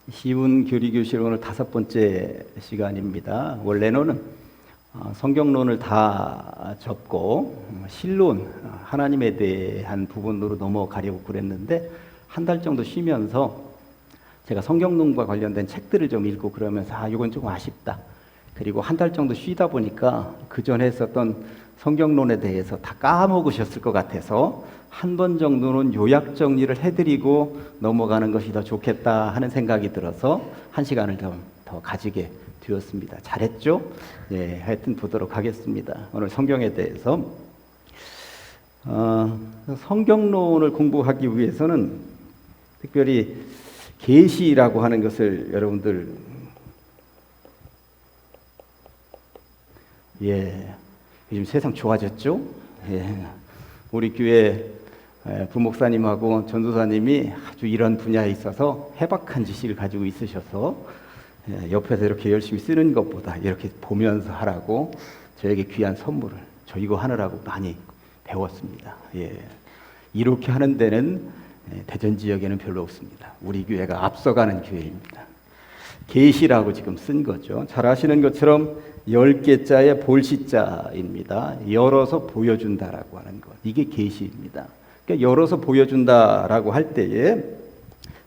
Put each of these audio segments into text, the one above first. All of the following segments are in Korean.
쉬운 교리교실 오늘 5번째 시간입니다. 원래는 성경론을 다 접고 신론, 하나님에 대한 부분으로 넘어가려고 그랬는데 한 달 정도 쉬면서 제가 성경론과 관련된 책들을 좀 읽고 그러면서 이건 좀 아쉽다. 그리고 한 달 정도 쉬다 보니까 그 전에 했었던 성경론에 대해서 다 까먹으셨을 것 같아서 한 번 정도는 요약 정리를 해드리고 넘어가는 것이 더 좋겠다 하는 생각이 들어서 한 시간을 더 가지게 되었습니다. 잘했죠? 예, 하여튼 보도록 하겠습니다. 오늘 성경에 대해서 성경론을 공부하기 위해서는 특별히 계시라고 하는 것을 여러분들 요즘 세상 좋아졌죠? 우리 교회 부목사님하고 전도사님이 아주 이런 분야에 있어서 해박한 지식을 가지고 있으셔서 옆에서 이렇게 열심히 쓰는 것보다 이렇게 보면서 하라고 저에게 귀한 선물을 저 이거 하느라고 많이 배웠습니다. 이렇게 하는 데는 대전 지역에는 별로 없습니다. 우리 교회가 앞서가는 교회입니다. 계시라고 지금 쓴 거죠. 잘 아시는 것처럼 10개자의 볼시자입니다. 열어서 보여준다라고 하는 것. 이게 계시입니다. 그러니까 열어서 보여준다라고 할 때에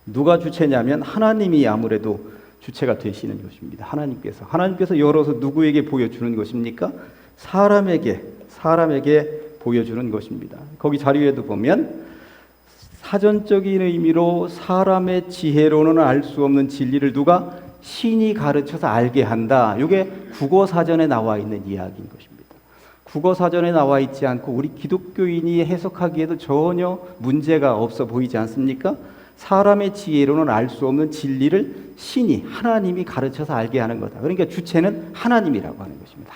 누가 주체냐면 하나님이 아무래도 주체가 되시는 것입니다. 하나님께서 열어서 누구에게 보여주는 것입니까? 사람에게 보여주는 것입니다. 거기 자료에도 보면 사전적인 의미로 사람의 지혜로는 알 수 없는 진리를 누가 신이 가르쳐서 알게 한다. 이게 국어사전에 나와 있는 이야기인 것입니다. 국어사전에 나와 있지 않고 우리 기독교인이 해석하기에도 전혀 문제가 없어 보이지 않습니까? 사람의 지혜로는 알 수 없는 진리를 신이, 하나님이 가르쳐서 알게 하는 거다. 그러니까 주체는 하나님이라고 하는 것입니다.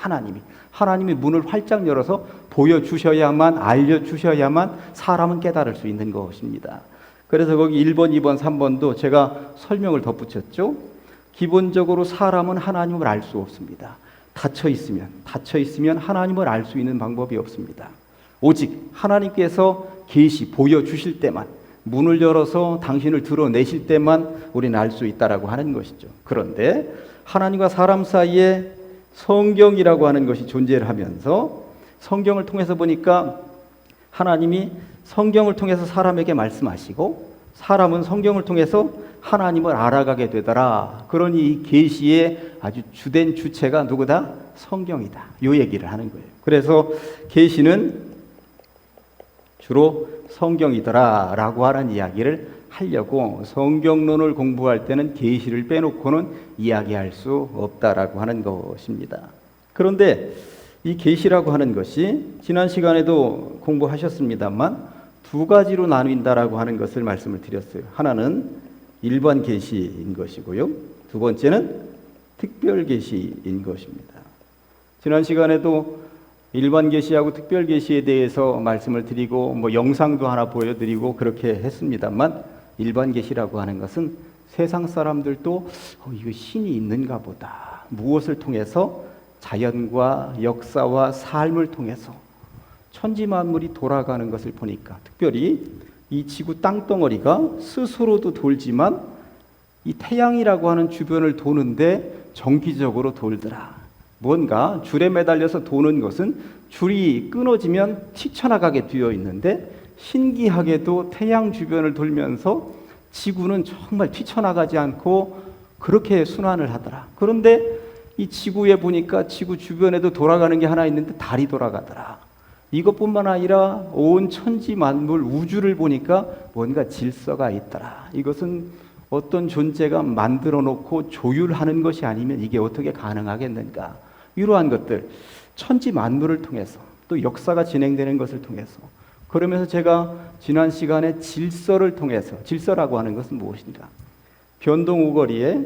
하나님이 문을 활짝 열어서 보여주셔야만, 알려주셔야만 사람은 깨달을 수 있는 것입니다. 그래서 거기 1번, 2번, 3번도 제가 설명을 덧붙였죠. 기본적으로 사람은 하나님을 알 수 없습니다. 닫혀 있으면 하나님을 알 수 있는 방법이 없습니다. 오직 하나님께서 계시 보여주실 때만, 문을 열어서 당신을 드러내실 때만 우리는 알 수 있다라고 하는 것이죠. 그런데 하나님과 사람 사이에 성경이라고 하는 것이 존재를 하면서 성경을 통해서 보니까 하나님이 성경을 통해서 사람에게 말씀하시고 사람은 성경을 통해서 하나님을 알아가게 되더라. 그러니 이 계시의 아주 주된 주체가 누구다? 성경이다. 이 얘기를 하는 거예요. 그래서 계시는 주로 성경이더라 라고 하는 이야기를 하려고 성경론을 공부할 때는 계시를 빼놓고는 이야기할 수 없다라고 하는 것입니다. 그런데 이 계시라고 하는 것이 지난 시간에도 공부하셨습니다만 두 가지로 나뉜다라고 하는 것을 말씀을 드렸어요. 하나는 일반 계시인 것이고요. 두 번째는 특별 계시인 것입니다. 지난 시간에도 일반 계시하고 특별 계시에 대해서 말씀을 드리고 영상도 하나 보여드리고 그렇게 했습니다만 일반 계시라고 하는 것은 세상 사람들도 이거 신이 있는가 보다. 무엇을 통해서? 자연과 역사와 삶을 통해서 천지 만물이 돌아가는 것을 보니까 특별히 이 지구 땅덩어리가 스스로도 돌지만 이 태양이라고 하는 주변을 도는데 정기적으로 돌더라. 뭔가 줄에 매달려서 도는 것은 줄이 끊어지면 튀쳐나가게 되어 있는데 신기하게도 태양 주변을 돌면서 지구는 정말 튀쳐나가지 않고 그렇게 순환을 하더라. 그런데 이 지구에 보니까 지구 주변에도 돌아가는 게 하나 있는데 달이 돌아가더라. 이것뿐만 아니라 온 천지 만물 우주를 보니까 뭔가 질서가 있더라. 이것은 어떤 존재가 만들어 놓고 조율하는 것이 아니면 이게 어떻게 가능하겠는가. 이러한 것들 천지 만물을 통해서 또 역사가 진행되는 것을 통해서 그러면서 제가 지난 시간에 질서를 통해서 질서라고 하는 것은 무엇인가. 변동 오거리에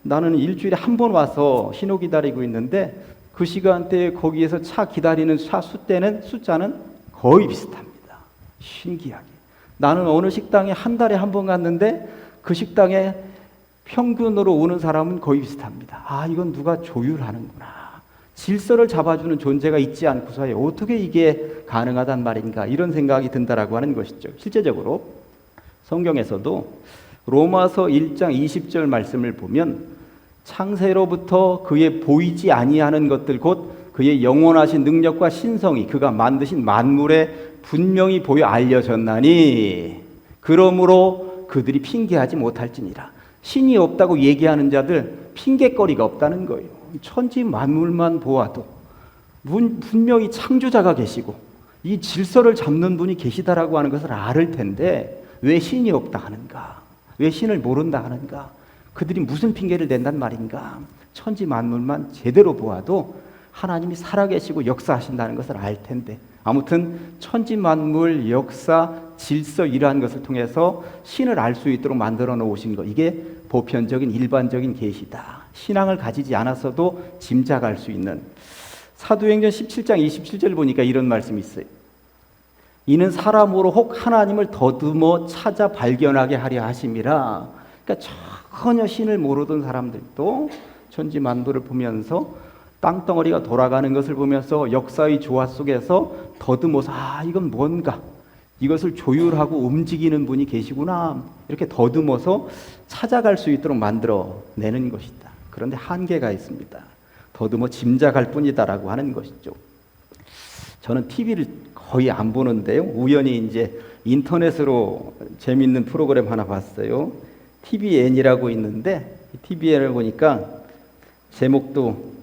나는 일주일에 한 번 와서 신호 기다리고 있는데 그 시간대에 거기에서 차 기다리는 차 숫자는 거의 비슷합니다. 신기하게. 나는 어느 식당에 한 달에 한 번 갔는데 그 식당에 평균으로 오는 사람은 거의 비슷합니다. 이건 누가 조율하는구나. 질서를 잡아주는 존재가 있지 않고서야 어떻게 이게 가능하단 말인가 이런 생각이 든다라고 하는 것이죠. 실제적으로 성경에서도 로마서 1장 20절 말씀을 보면 창세로부터 그의 보이지 아니하는 것들 곧 그의 영원하신 능력과 신성이 그가 만드신 만물에 분명히 보여 알려졌나니 그러므로 그들이 핑계하지 못할지니라. 신이 없다고 얘기하는 자들 핑계거리가 없다는 거예요. 천지 만물만 보아도 분명히 창조자가 계시고 이 질서를 잡는 분이 계시다라고 하는 것을 알을 텐데 왜 신이 없다 하는가? 왜 신을 모른다 하는가? 그들이 무슨 핑계를 댄단 말인가? 천지 만물만 제대로 보아도 하나님이 살아계시고 역사하신다는 것을 알 텐데 아무튼 천지 만물 역사 질서 이러한 것을 통해서 신을 알 수 있도록 만들어 놓으신 것, 이게 보편적인 일반적인 계시다. 신앙을 가지지 않았어도 짐작할 수 있는. 사도행전 17장 27절 보니까 이런 말씀이 있어요. 이는 사람으로 혹 하나님을 더듬어 찾아 발견하게 하려 하심이라. 그러니까 전혀 신을 모르던 사람들도 천지 만물을 보면서 땅덩어리가 돌아가는 것을 보면서 역사의 조화 속에서 더듬어서 이건 뭔가 이것을 조율하고 움직이는 분이 계시구나 이렇게 더듬어서 찾아갈 수 있도록 만들어내는 것이다. 그런데 한계가 있습니다. 더듬어 짐작할 뿐이다라고 하는 것이죠. 저는 TV를 거의 안 보는데요. 우연히 이제 인터넷으로 재밌는 프로그램 하나 봤어요. TVN이라고 있는데 TVN을 보니까 제목도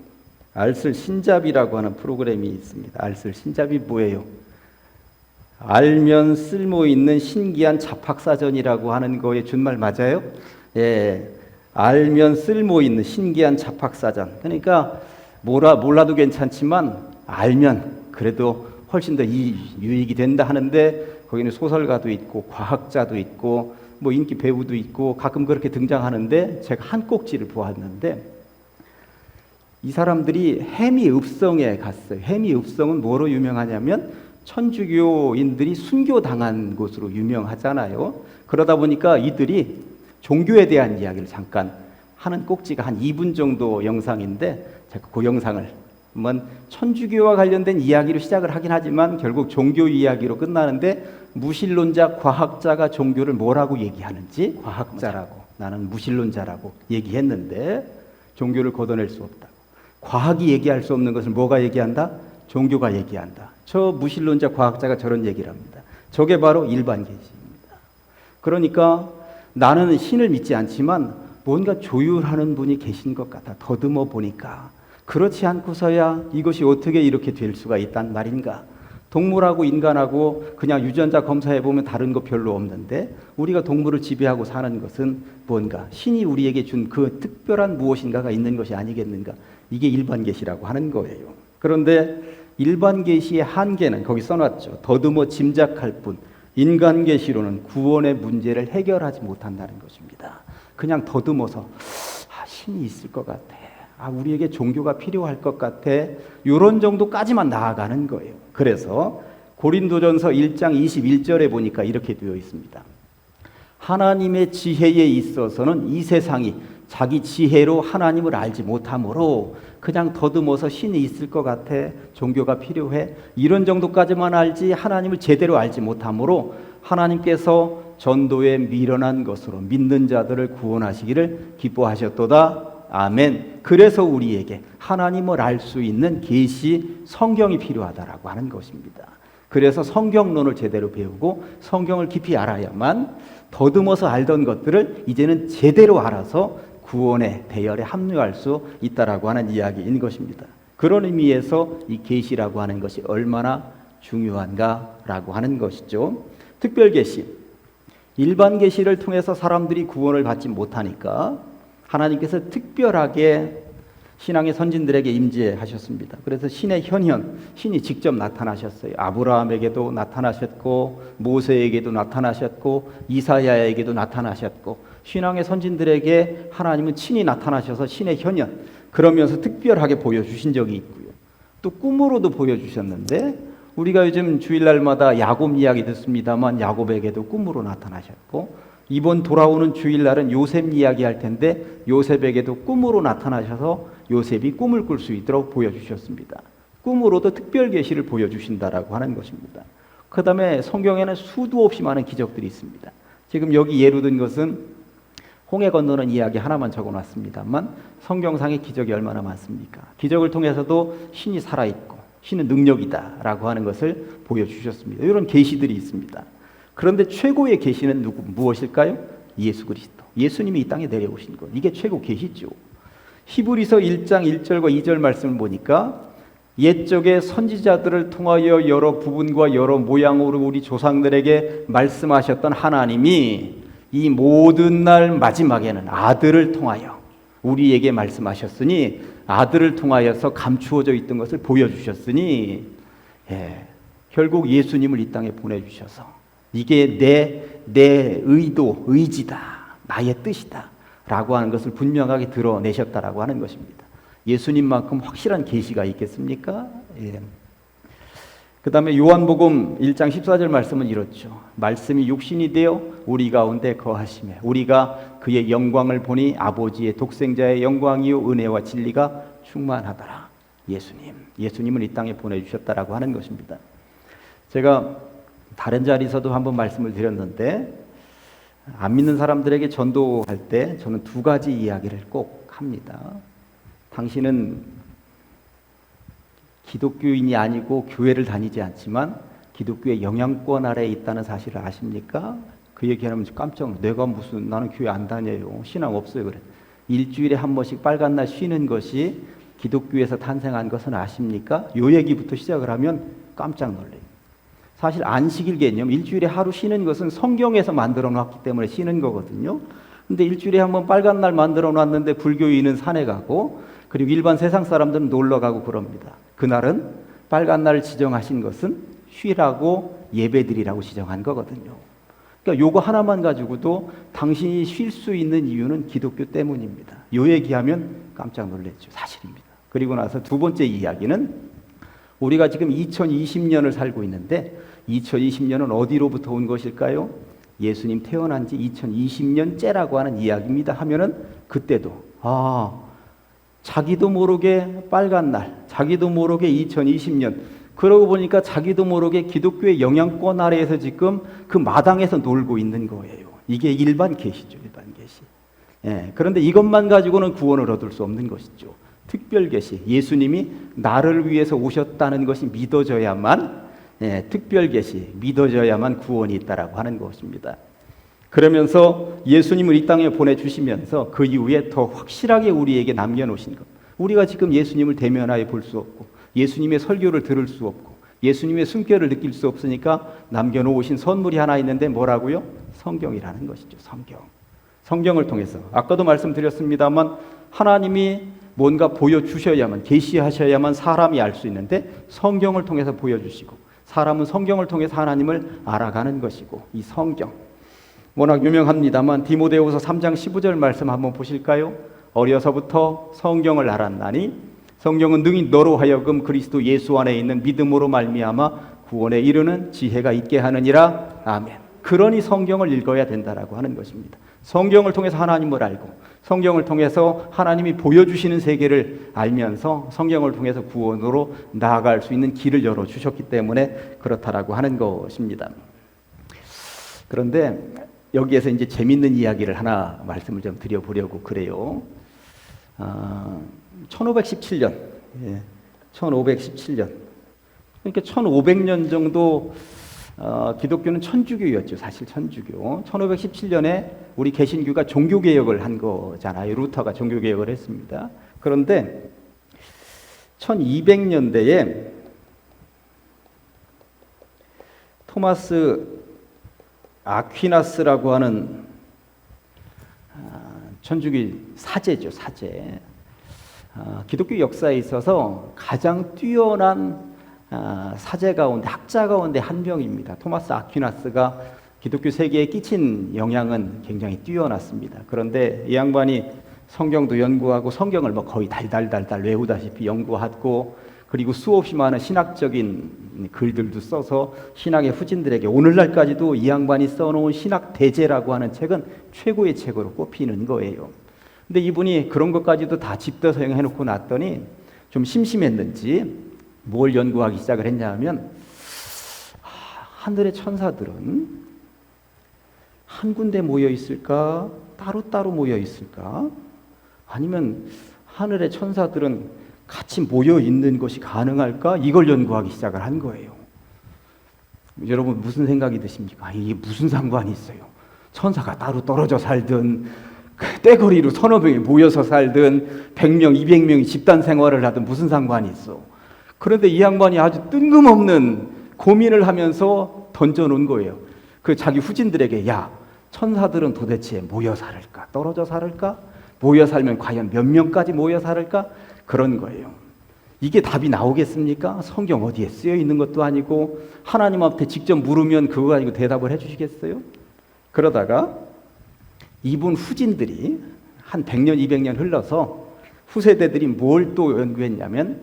알쓸 신잡이라고 하는 프로그램이 있습니다. 알쓸 신잡이 뭐예요? 알면 쓸모 있는 신기한 잡학사전이라고 하는 거에 준말 맞아요? 예, 알면 쓸모 있는 신기한 잡학사전. 그러니까 몰라도 괜찮지만 알면 그래도 훨씬 더 유익이 된다 하는데 거기는 소설가도 있고 과학자도 있고 뭐 인기 배우도 있고 가끔 그렇게 등장하는데 제가 한 꼭지를 보았는데 이 사람들이 해미읍성에 갔어요. 해미읍성은 뭐로 유명하냐면 천주교인들이 순교당한 곳으로 유명하잖아요. 그러다 보니까 이들이 종교에 대한 이야기를 잠깐 하는 꼭지가 한 2분 정도 영상인데 제가 그 영상을 한번 천주교와 관련된 이야기로 시작을 하긴 하지만 결국 종교 이야기로 끝나는데 무신론자 과학자가 종교를 뭐라고 얘기하는지 과학자라고 나는 무신론자라고 얘기했는데 종교를 걷어낼 수 없다. 과학이 얘기할 수 없는 것을 뭐가 얘기한다? 종교가 얘기한다. 저 무신론자 과학자가 저런 얘기를 합니다. 저게 바로 일반 계시입니다. 그러니까 나는 신을 믿지 않지만 뭔가 조율하는 분이 계신 것 같아. 더듬어 보니까. 그렇지 않고서야 이것이 어떻게 이렇게 될 수가 있단 말인가. 동물하고 인간하고 그냥 유전자 검사해보면 다른 거 별로 없는데 우리가 동물을 지배하고 사는 것은 뭔가 신이 우리에게 준 그 특별한 무엇인가가 있는 것이 아니겠는가. 이게 일반 계시라고 하는 거예요. 그런데 일반 계시의 한계는 거기 써놨죠. 더듬어 짐작할 뿐. 인간 계시로는 구원의 문제를 해결하지 못한다는 것입니다. 그냥 더듬어서 신이 있을 것 같아. 우리에게 종교가 필요할 것 같아. 이런 정도까지만 나아가는 거예요. 그래서 고린도전서 1장 21절에 보니까 이렇게 되어 있습니다. 하나님의 지혜에 있어서는 이 세상이 자기 지혜로 하나님을 알지 못하므로 그냥 더듬어서 신이 있을 것 같아. 종교가 필요해. 이런 정도까지만 알지 하나님을 제대로 알지 못하므로 하나님께서 전도에 미련한 것으로 믿는 자들을 구원하시기를 기뻐하셨도다. 아멘. 그래서 우리에게 하나님을 알 수 있는 계시 성경이 필요하다라고 하는 것입니다. 그래서 성경론을 제대로 배우고 성경을 깊이 알아야만 더듬어서 알던 것들을 이제는 제대로 알아서 구원의 대열에 합류할 수 있다라고 하는 이야기인 것입니다. 그런 의미에서 이 계시라고 하는 것이 얼마나 중요한가라고 하는 것이죠. 특별 계시. 일반 계시를 통해서 사람들이 구원을 받지 못하니까 하나님께서 특별하게 신앙의 선진들에게 임재하셨습니다. 그래서 신의 현현, 신이 직접 나타나셨어요. 아브라함에게도 나타나셨고 모세에게도 나타나셨고 이사야에게도 나타나셨고 신앙의 선진들에게 하나님은 친히 나타나셔서 신의 현현, 그러면서 특별하게 보여주신 적이 있고요. 또 꿈으로도 보여주셨는데 우리가 요즘 주일날마다 야곱 이야기 듣습니다만 야곱에게도 꿈으로 나타나셨고 이번 돌아오는 주일날은 요셉 이야기할 텐데 요셉에게도 꿈으로 나타나셔서 요셉이 꿈을 꿀 수 있도록 보여주셨습니다. 꿈으로도 특별 계시를 보여주신다라고 하는 것입니다. 그 다음에 성경에는 수도 없이 많은 기적들이 있습니다. 지금 여기 예로 든 것은 홍해 건너는 이야기 하나만 적어놨습니다만 성경상의 기적이 얼마나 많습니까? 기적을 통해서도 신이 살아있고 신은 능력이다라고 하는 것을 보여주셨습니다. 이런 계시들이 있습니다. 그런데 최고의 계시는 무엇일까요? 예수 그리스도. 예수님이 이 땅에 내려오신 것. 이게 최고 계시죠. 히브리서 1장 1절과 2절 말씀을 보니까 옛적의 선지자들을 통하여 여러 부분과 여러 모양으로 우리 조상들에게 말씀하셨던 하나님이 이 모든 날 마지막에는 아들을 통하여 우리에게 말씀하셨으니 아들을 통하여서 감추어져 있던 것을 보여주셨으니 결국 예수님을 이 땅에 보내주셔서 이게 내 의도, 의지다, 나의 뜻이다 라고 하는 것을 분명하게 드러내셨다라고 하는 것입니다. 예수님만큼 확실한 계시가 있겠습니까? 그 다음에 요한복음 1장 14절 말씀은 이렇죠. 말씀이 육신이 되어 우리 가운데 거하시며 우리가 그의 영광을 보니 아버지의 독생자의 영광이요 은혜와 진리가 충만하더라. 예수님을 이 땅에 보내주셨다라고 하는 것입니다. 제가 다른 자리에서도 한번 말씀을 드렸는데 안 믿는 사람들에게 전도할 때 저는 두 가지 이야기를 꼭 합니다. 당신은 기독교인이 아니고 교회를 다니지 않지만 기독교의 영향권 아래에 있다는 사실을 아십니까? 그 얘기하면 깜짝 내가 무슨 나는 교회 안 다녀요. 신앙 없어요. 그래. 일주일에 한 번씩 빨간 날 쉬는 것이 기독교에서 탄생한 것은 아십니까? 요 얘기부터 시작을 하면 깜짝 놀래요. 사실 안식일 개념, 일주일에 하루 쉬는 것은 성경에서 만들어 놨기 때문에 쉬는 거거든요. 근데 일주일에 한 번 빨간 날 만들어 놨는데 불교인은 산에 가고 그리고 일반 세상 사람들은 놀러 가고 그럽니다. 그날은 빨간 날을 지정하신 것은 쉬라고 예배드리라고 지정한 거거든요. 그러니까 요거 하나만 가지고도 당신이 쉴 수 있는 이유는 기독교 때문입니다. 요 얘기하면 깜짝 놀랐죠. 사실입니다. 그리고 나서 두 번째 이야기는 우리가 지금 2020년을 살고 있는데 2020년은 어디로부터 온 것일까요? 예수님 태어난 지 2020년째라고 하는 이야기입니다. 하면은 그때도 자기도 모르게 빨간 날, 자기도 모르게 2020년 그러고 보니까 자기도 모르게 기독교의 영향권 아래에서 지금 그 마당에서 놀고 있는 거예요. 이게 일반 계시죠. 일반 계시. 그런데 이것만 가지고는 구원을 얻을 수 없는 것이죠. 특별 계시. 예수님이 나를 위해서 오셨다는 것이 믿어져야만 특별 계시, 믿어져야만 구원이 있다라고 하는 것입니다. 그러면서 예수님을 이 땅에 보내주시면서 그 이후에 더 확실하게 우리에게 남겨놓으신 것. 우리가 지금 예수님을 대면하여 볼 수 없고 예수님의 설교를 들을 수 없고 예수님의 숨결을 느낄 수 없으니까 남겨놓으신 선물이 하나 있는데 뭐라고요? 성경이라는 것이죠. 성경을 통해서 아까도 말씀드렸습니다만 하나님이 뭔가 보여주셔야만 계시하셔야만 사람이 알 수 있는데 성경을 통해서 보여주시고 사람은 성경을 통해서 하나님을 알아가는 것이고 이 성경 워낙 유명합니다만 디모데후서 3장 15절 말씀 한번 보실까요? 어려서부터 성경을 알았나니 성경은 능히 너로 하여금 그리스도 예수 안에 있는 믿음으로 말미암아 구원에 이르는 지혜가 있게 하느니라. 아멘. 그러니 성경을 읽어야 된다라고 하는 것입니다. 성경을 통해서 하나님을 알고 성경을 통해서 하나님이 보여주시는 세계를 알면서 성경을 통해서 구원으로 나아갈 수 있는 길을 열어주셨기 때문에 그렇다라고 하는 것입니다. 그런데 여기에서 이제 재밌는 이야기를 하나 말씀을 좀 드려보려고 그래요. 1517년, 1517년. 그러니까 1500년 정도 기독교는 천주교였죠. 사실 천주교. 1517년에 우리 개신교가 종교개혁을 한 거잖아요. 루터가 종교개혁을 했습니다. 그런데 1200년대에 토마스 아퀴나스라고 하는 천주교 사제죠. 사제. 기독교 역사에 있어서 가장 뛰어난 사제 가운데 학자 가운데 한 명입니다. 토마스 아퀴나스가 기독교 세계에 끼친 영향은 굉장히 뛰어났습니다. 그런데 이 양반이 성경도 연구하고 성경을 거의 달달달달 외우다시피 연구하고 그리고 수없이 많은 신학적인 글들도 써서 신학의 후진들에게 오늘날까지도 이 양반이 써놓은 신학 대제라고 하는 책은 최고의 책으로 꼽히는 거예요. 근데 이분이 그런 것까지도 다 집대서행 해놓고 났더니 좀 심심했는지 뭘 연구하기 시작을 했냐면 하늘의 천사들은 한 군데 모여 있을까? 따로따로 모여 있을까? 아니면 하늘의 천사들은 같이 모여 있는 것이 가능할까? 이걸 연구하기 시작을 한 거예요. 여러분 무슨 생각이 드십니까? 이게 무슨 상관이 있어요? 천사가 따로 떨어져 살든 떼거리로 서너 명이 모여서 살든 100명, 200명이 집단 생활을 하든 무슨 상관이 있어? 그런데 이 양반이 아주 뜬금없는 고민을 하면서 던져놓은 거예요. 그 자기 후진들에게, 야, 천사들은 도대체 모여 살을까? 떨어져 살을까? 모여 살면 과연 몇 명까지 모여 살을까? 그런 거예요. 이게 답이 나오겠습니까? 성경 어디에 쓰여 있는 것도 아니고 하나님한테 직접 물으면 그거 가지고 대답을 해주시겠어요? 그러다가 이분 후진들이 한 100년, 200년 흘러서 후세대들이 뭘 또 연구했냐면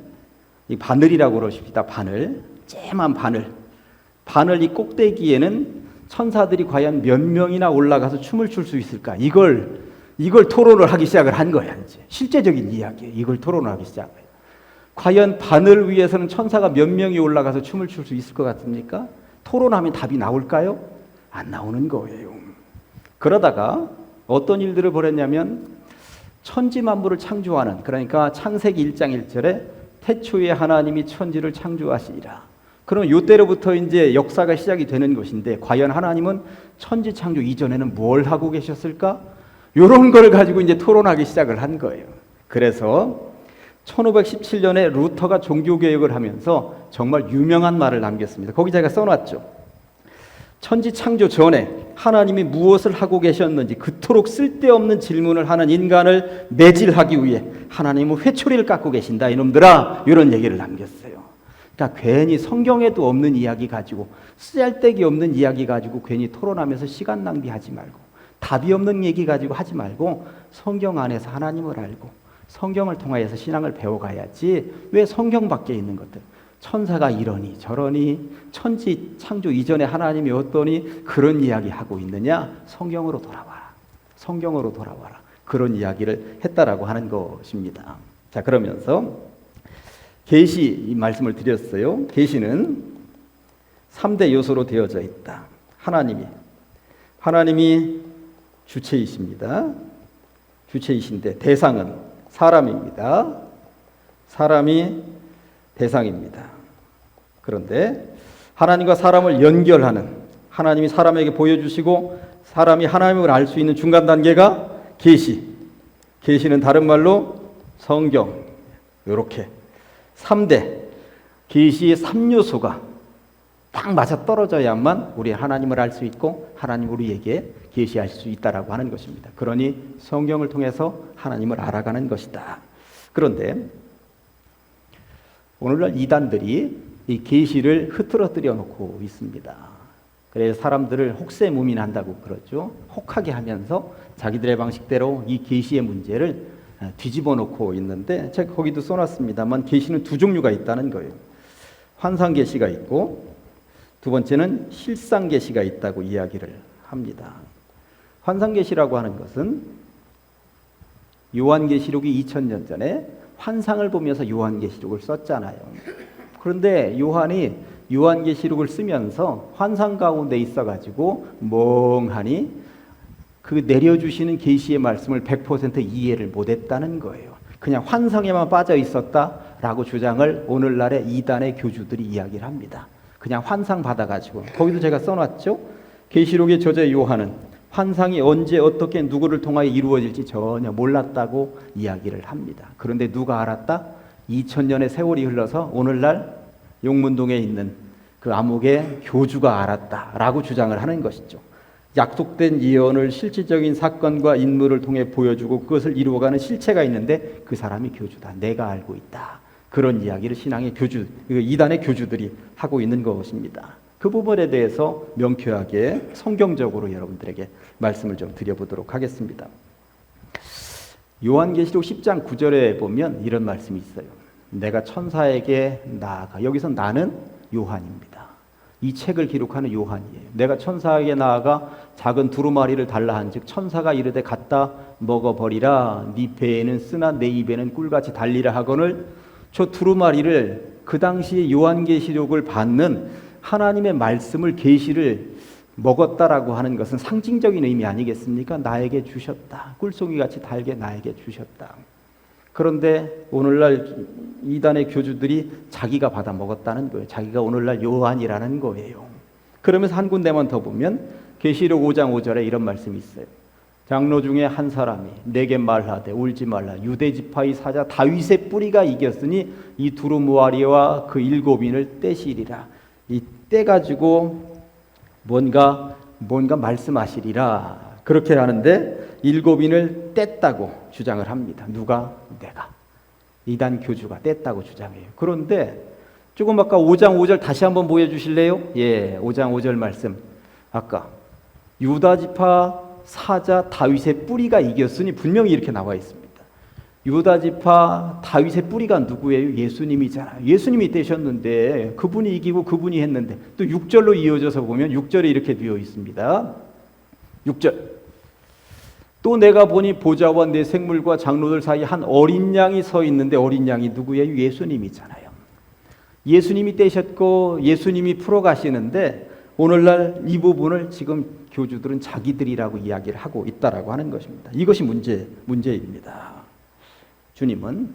이 바늘이라고 그러십니다. 바늘, 쬐만 바늘. 바늘 이 꼭대기에는 천사들이 과연 몇 명이나 올라가서 춤을 출 수 있을까? 이걸 토론을 하기 시작을 한 거야. 이제 실제적인 이야기예요. 이걸 토론을 하기 시작해요. 과연 바늘 위에서는 천사가 몇 명이 올라가서 춤을 출 수 있을 것 같습니까? 토론하면 답이 나올까요? 안 나오는 거예요. 그러다가 어떤 일들을 벌였냐면 천지 만물을 창조하는, 그러니까 창세기 1장 1절에 태초에 하나님이 천지를 창조하시니라. 그럼 이때로부터 이제 역사가 시작이 되는 것인데 과연 하나님은 천지 창조 이전에는 뭘 하고 계셨을까? 이런 걸 가지고 이제 토론하기 시작을 한 거예요. 그래서 1517년에 루터가 종교개혁을 하면서 정말 유명한 말을 남겼습니다. 거기 제가 써놨죠. 천지 창조 전에 하나님이 무엇을 하고 계셨는지 그토록 쓸데없는 질문을 하는 인간을 매질하기 위해 하나님은 회초리를 깎고 계신다 이놈들아, 이런 얘기를 남겼어요. 그러니까 괜히 성경에도 없는 이야기 가지고, 쓰잘데기 없는 이야기 가지고 괜히 토론하면서 시간 낭비하지 말고, 답이 없는 얘기 가지고 하지 말고 성경 안에서 하나님을 알고 성경을 통하여서 신앙을 배워가야지. 왜 성경 밖에 있는 것들, 천사가 이러니 저러니 천지 창조 이전에 하나님이 어떠니 그런 이야기 하고 있느냐? 성경으로 돌아와라. 성경으로 돌아와라. 그런 이야기를 했다라고 하는 것입니다. 자, 그러면서 계시 이 말씀을 드렸어요. 계시는 3대 요소로 되어져 있다. 하나님이 주체이십니다. 주체이신데 대상은 사람입니다. 사람이 대상입니다. 그런데 하나님과 사람을 연결하는, 하나님이 사람에게 보여주시고 사람이 하나님을 알 수 있는 중간 단계가 계시. 계시는 다른 말로 성경. 이렇게 3대 계시의 3요소가 딱 맞아 떨어져야만 우리 하나님을 알 수 있고 하나님 우리에게 계시할 수 있다라고 하는 것입니다. 그러니 성경을 통해서 하나님을 알아가는 것이다. 그런데 오늘날 이단들이 이 계시를 흐트러뜨려 놓고 있습니다. 그래서 사람들을 혹세무민한다고 그러죠. 혹하게 하면서 자기들의 방식대로 이 계시의 문제를 뒤집어 놓고 있는데, 제가 거기도 써놨습니다만 계시는 두 종류가 있다는 거예요. 환상 계시가 있고 두 번째는 실상 계시가 있다고 이야기를 합니다. 환상 계시라고 하는 것은 요한계시록이 2000년 전에 환상을 보면서 요한계시록을 썼잖아요. 그런데 요한이 요한계시록을 쓰면서 환상 가운데 있어가지고 멍하니 그 내려주시는 계시의 말씀을 100% 이해를 못했다는 거예요. 그냥 환상에만 빠져 있었다라고 주장을 오늘날의 이단의 교주들이 이야기를 합니다. 그냥 환상 받아가지고. 거기도 제가 써놨죠. 계시록의 저자 요한은 환상이 언제 어떻게 누구를 통하여 이루어질지 전혀 몰랐다고 이야기를 합니다. 그런데 누가 알았다? 2000년의 세월이 흘러서 오늘날 용문동에 있는 그 암흑의 교주가 알았다라고 주장을 하는 것이죠. 약속된 예언을 실질적인 사건과 인물을 통해 보여주고 그것을 이루어가는 실체가 있는데 그 사람이 교주다. 내가 알고 있다. 그런 이야기를 신앙의 교주, 이단의 교주들이 하고 있는 것입니다. 그 부분에 대해서 명쾌하게 성경적으로 여러분들에게 말씀을 좀 드려보도록 하겠습니다. 요한계시록 10장 9절에 보면 이런 말씀이 있어요. 내가 천사에게 나아가, 여기서 나는 요한입니다. 이 책을 기록하는 요한이에요. 내가 천사에게 나아가 작은 두루마리를 달라 한즉 천사가 이르되 갖다 먹어버리라. 네 배에는 쓰나 내 입에는 꿀같이 달리라 하거늘, 저 두루마리를 그 당시에 요한계시록을 받는 하나님의 말씀을, 계시를 먹었다라고 하는 것은 상징적인 의미 아니겠습니까? 나에게 주셨다. 꿀송이같이 달게 나에게 주셨다. 그런데 오늘날 이단의 교주들이 자기가 받아 먹었다는 거예요. 자기가 오늘날 요한이라는 거예요. 그러면서 한 군데만 더 보면 계시록 5장 5절에 이런 말씀이 있어요. 장로 중에 한 사람이 내게 말하되 울지 말라. 유대 지파의 사자 다윗의 뿌리가 이겼으니 이 두루무아리와 그 7인을 떼시리라. 이 떼가지고 뭔가 말씀하시리라. 그렇게 하는데 7인을 뗐다고 주장을 합니다. 누가? 내가. 이단 교주가 뗐다고 주장해요. 그런데 조금 아까 5장 5절 다시 한번 보여주실래요? 예, 5장 5절 말씀. 아까 유다 지파 사자 다윗의 뿌리가 이겼으니 분명히 이렇게 나와 있습니다. 유다 지파 다윗의 뿌리가 누구예요? 예수님이잖아요. 예수님이 되셨는데 그분이 이기고 그분이 했는데 또 6절로 이어져서 보면 6절에 이렇게 되어 있습니다. 6절. 또 내가 보니 보좌와 내 생물과 장로들 사이에 한 어린 양이 서 있는데 어린 양이 누구예요? 예수님이잖아요. 예수님이 되셨고 예수님이 풀어가시는데 오늘날 이 부분을 지금 교주들은 자기들이라고 이야기를 하고 있다라고 하는 것입니다. 이것이 문제입니다. 주님은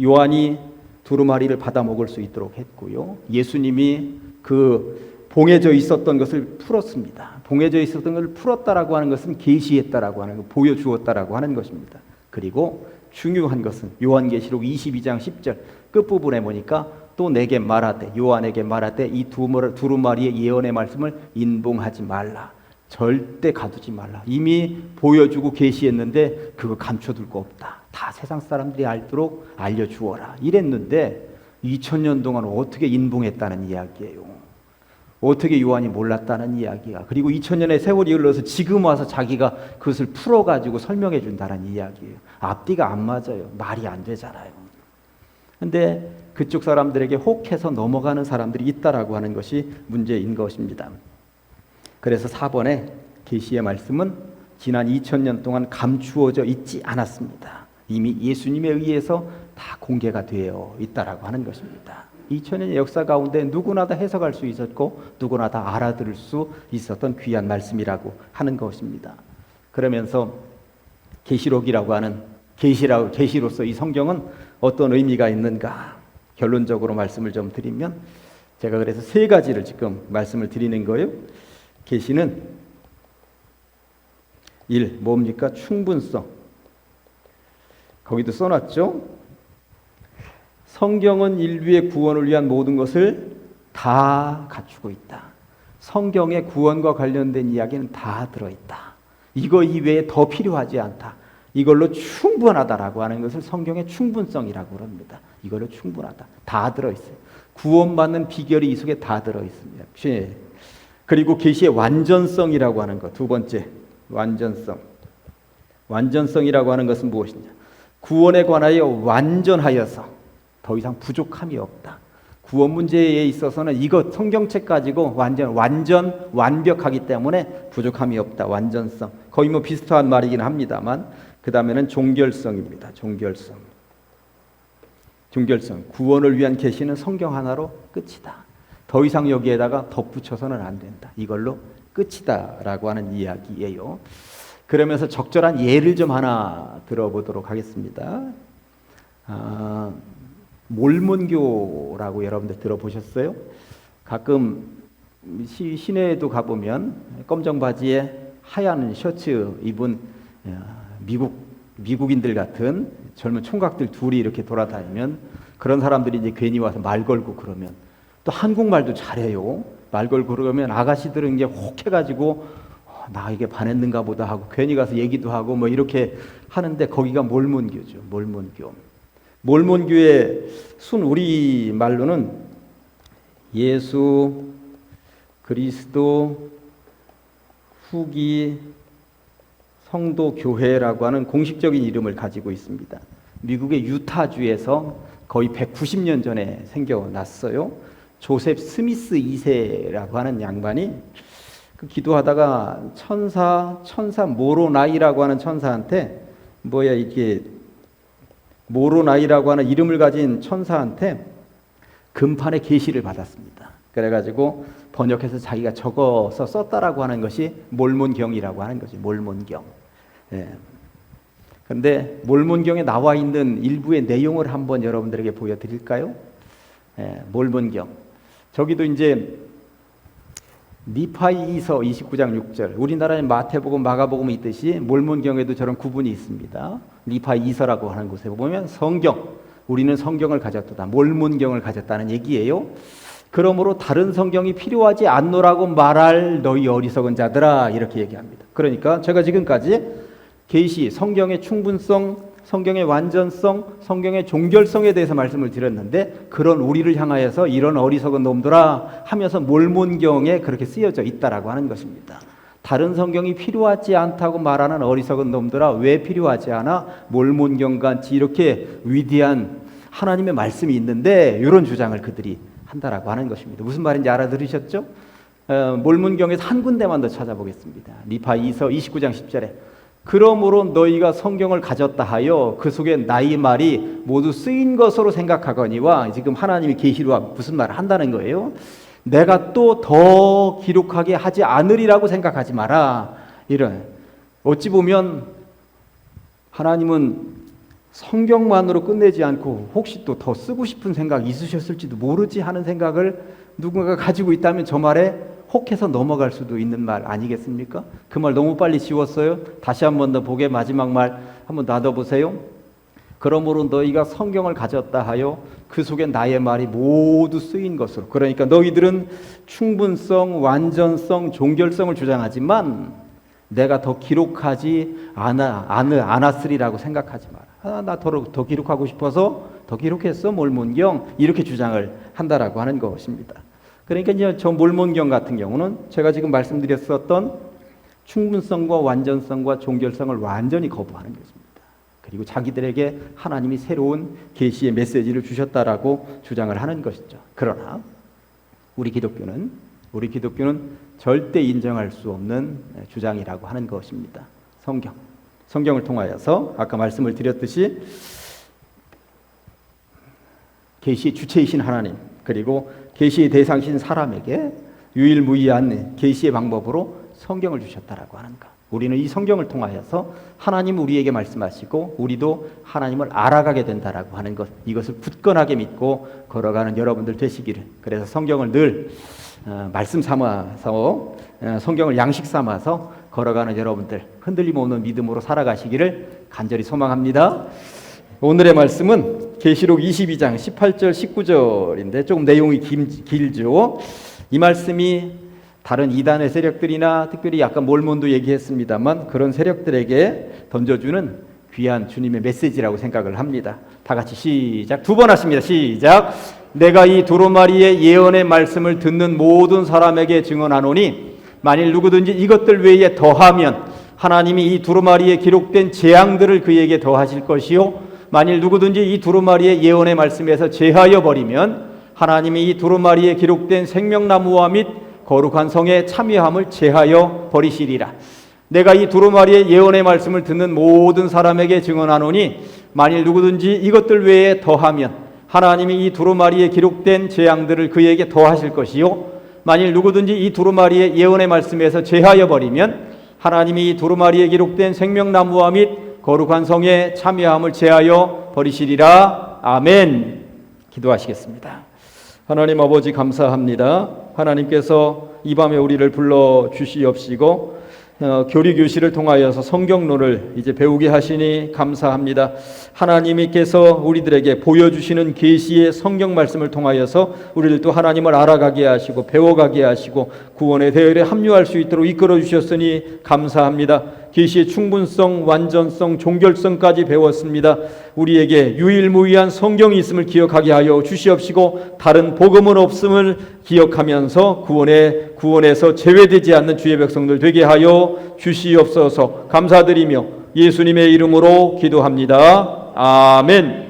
요한이 두루마리를 받아 먹을 수 있도록 했고요. 예수님이 그 봉해져 있었던 것을 풀었습니다. 봉해져 있었던 것을 풀었다라고 하는 것은 계시했다라고 하는 것, 보여주었다라고 하는 것입니다. 그리고 중요한 것은 요한계시록 22장 10절 끝부분에 보니까 또 내게 말하되 요한에게 말하되 이 두루마리의 예언의 말씀을 인봉하지 말라. 절대 가두지 말라. 이미 보여주고 계시했는데 그거 감춰둘 거 없다. 다 세상 사람들이 알도록 알려주어라. 이랬는데 2000년 동안 어떻게 인봉했다는 이야기예요. 어떻게 요한이 몰랐다는 이야기야. 그리고 2000년의 세월이 흘러서 지금 와서 자기가 그것을 풀어가지고 설명해 준다는 이야기예요. 앞뒤가 안 맞아요. 말이 안 되잖아요. 근데 그쪽 사람들에게 혹해서 넘어가는 사람들이 있다라고 하는 것이 문제인 것입니다. 그래서 4번에 계시의 말씀은 지난 2000년 동안 감추어져 있지 않았습니다. 이미 예수님에 의해서 다 공개가 되어 있다라고 하는 것입니다. 2000년의 역사 가운데 누구나 다 해석할 수 있었고 누구나 다 알아들을 수 있었던 귀한 말씀이라고 하는 것입니다. 그러면서 계시록이라고 하는 계시로서 이 성경은 어떤 의미가 있는가? 결론적으로 말씀을 좀 드리면 제가 그래서 3가지를 지금 말씀을 드리는 거예요. 계시는 1. 뭡니까? 충분성. 거기도 써놨죠? 성경은 인류의 구원을 위한 모든 것을 다 갖추고 있다. 성경의 구원과 관련된 이야기는 다 들어있다. 이거 이외에 더 필요하지 않다. 이걸로 충분하다라고 하는 것을 성경의 충분성이라고 합니다. 이걸로 충분하다. 다 들어있어요. 구원받는 비결이 이 속에 다 들어있습니다. 그리고 계시의 완전성이라고 하는 것. 2번째, 완전성. 완전성이라고 하는 것은 무엇이냐? 구원에 관하여 완전하여서 더 이상 부족함이 없다. 구원 문제에 있어서는 이것 성경책 가지고 완벽하기 때문에 부족함이 없다. 완전성. 거의 뭐 비슷한 말이긴 합니다만 그 다음에는 종결성입니다. 종결성. 구원을 위한 계시는 성경 하나로 끝이다. 더 이상 여기에다가 덧붙여서는 안 된다. 이걸로 끝이다라고 하는 이야기예요. 그러면서 적절한 예를 좀 하나 들어보도록 하겠습니다. 몰몬교라고 여러분들 들어보셨어요? 가끔 시내에도 가보면 검정 바지에 하얀 셔츠 입은 미국인들 같은 젊은 총각들 둘이 이렇게 돌아다니면 그런 사람들이 이제 괜히 와서 말 걸고 그러면 또 한국말도 잘해요. 말 걸고 그러면 아가씨들은 이제 혹해가지고 나에게 반했는가 보다 하고 괜히 가서 얘기도 하고 뭐 이렇게 하는데 거기가 몰몬교죠. 몰몬교의 순 우리 말로는 예수 그리스도 후기 성도 교회라고 하는 공식적인 이름을 가지고 있습니다. 미국의 유타주에서 거의 190년 전에 생겨났어요. 조셉 스미스 2세라고 하는 양반이 그 기도하다가 천사 모로나이라고 하는 천사한테 이게 모로나이라고 하는 이름을 가진 천사한테 금판의 계시를 받았습니다. 그래가지고 번역해서 자기가 적어서 썼다라고 하는 것이 몰몬경이라고 하는 거지. 몰몬경. 예. 근데 몰몬경에 나와 있는 일부의 내용을 한번 여러분들에게 보여드릴까요? 예, 몰몬경. 저기도 이제 니파이서 29장 6절. 우리나라에 마태복음, 마가복음이 있듯이 몰몬경에도 저런 구분이 있습니다. 니파이서라고 하는 곳에 보면 성경, 우리는 성경을 가졌다. 몰몬경을 가졌다는 얘기예요. 그러므로 다른 성경이 필요하지 않노라고 말할 너희 어리석은 자들아, 이렇게 얘기합니다. 그러니까 제가 지금까지 계시, 성경의 충분성, 성경의 완전성, 성경의 종결성에 대해서 말씀을 드렸는데, 그런 우리를 향하여서 이런 어리석은 놈들아 하면서 몰몬경에 그렇게 쓰여져 있다라고 하는 것입니다. 다른 성경이 필요하지 않다고 말하는 어리석은 놈들아, 왜 필요하지 않아? 몰몬경같이 이렇게 위대한 하나님의 말씀이 있는데 이런 주장을 그들이 한다라고 하는 것입니다. 무슨 말인지 알아들으셨죠? 몰몬경에서 한 군데만 더 찾아보겠습니다. 니파이서 29장 10절에 그러므로 너희가 성경을 가졌다 하여 그 속에 나의 말이 모두 쓰인 것으로 생각하거니와, 지금 하나님이 계시로 무슨 말을 한다는 거예요? 내가 또 더 기록하게 하지 않으리라고 생각하지 마라. 이런, 어찌 보면 하나님은 성경만으로 끝내지 않고 혹시 또 더 쓰고 싶은 생각이 있으셨을지도 모르지 하는 생각을 누군가가 가지고 있다면 저 말에 혹해서 넘어갈 수도 있는 말 아니겠습니까? 그 말 너무 빨리 지웠어요. 다시 한 번 더 보게, 마지막 말 한번 놔둬보세요. 그러므로 너희가 성경을 가졌다 하여 그 속에 나의 말이 모두 쓰인 것으로. 그러니까 너희들은 충분성, 완전성, 종결성을 주장하지만 내가 더 기록하지 않았으리라고 생각하지 마라. 나 더 기록하고 싶어서 더 기록했어, 몰몬경. 이렇게 주장을 한다라고 하는 것입니다. 그러니까 이제 저 몰몬경 같은 경우는 제가 지금 말씀드렸었던 충분성과 완전성과 종결성을 완전히 거부하는 것입니다. 그리고 자기들에게 하나님이 새로운 계시의 메시지를 주셨다라고 주장을 하는 것이죠. 그러나 우리 기독교는 절대 인정할 수 없는 주장이라고 하는 것입니다. 성경을 통하여서 아까 말씀을 드렸듯이 계시의 주체이신 하나님, 그리고 계시의 대상이신 사람에게 유일무이한 계시의 방법으로 성경을 주셨다라고 하는 것. 우리는 이 성경을 통하여서 하나님 우리에게 말씀하시고 우리도 하나님을 알아가게 된다라고 하는 것, 이것을 굳건하게 믿고 걸어가는 여러분들 되시기를. 그래서 성경을 늘 말씀 삼아서, 성경을 양식 삼아서 걸어가는 여러분들, 흔들림 없는 믿음으로 살아가시기를 간절히 소망합니다. 오늘의 말씀은 계시록 22장 18절 19절인데 조금 내용이 길죠. 이 말씀이 다른 이단의 세력들이나 특별히 약간 몰몬도 얘기했습니다만 그런 세력들에게 던져주는 귀한 주님의 메시지라고 생각을 합니다. 다 같이 시작. 두 번 하십니다. 시작. 내가 이 두루마리의 예언의 말씀을 듣는 모든 사람에게 증언하노니 만일 누구든지 이것들 외에 더하면 하나님이 이 두루마리에 기록된 재앙들을 그에게 더하실 것이요, 만일 누구든지 이 두루마리의 예언의 말씀에서 제하여 버리면 하나님이 이 두루마리에 기록된 생명나무와 및 거룩한 성에 참여함을 제하여 버리시리라. 내가 이 두루마리의 예언의 말씀을 듣는 모든 사람에게 증언하노니 만일 누구든지 이것들 외에 더하면 하나님이 이 두루마리에 기록된 재앙들을 그에게 더하실 것이요, 만일 누구든지 이 두루마리의 예언의 말씀에서 제하여 버리면 하나님이 이 두루마리에 기록된 생명나무와 및 거룩한 성에 참여함을 제하여 버리시리라. 아멘. 기도하시겠습니다. 하나님 아버지 감사합니다. 하나님께서 이 밤에 우리를 불러 주시옵시고 교리 교실을 통하여서 성경론을 이제 배우게 하시니 감사합니다. 하나님께서 우리들에게 보여주시는 계시의 성경 말씀을 통하여서 우리를 또 하나님을 알아가게 하시고 배워가게 하시고 구원의 대열에 합류할 수 있도록 이끌어 주셨으니 감사합니다. 계시의 충분성, 완전성, 종결성까지 배웠습니다. 우리에게 유일무이한 성경이 있음을 기억하게 하여 주시옵시고 다른 복음은 없음을 기억하면서 구원에서 제외되지 않는 주의 백성들 되게 하여 주시옵소서. 감사드리며 예수님의 이름으로 기도합니다. 아멘.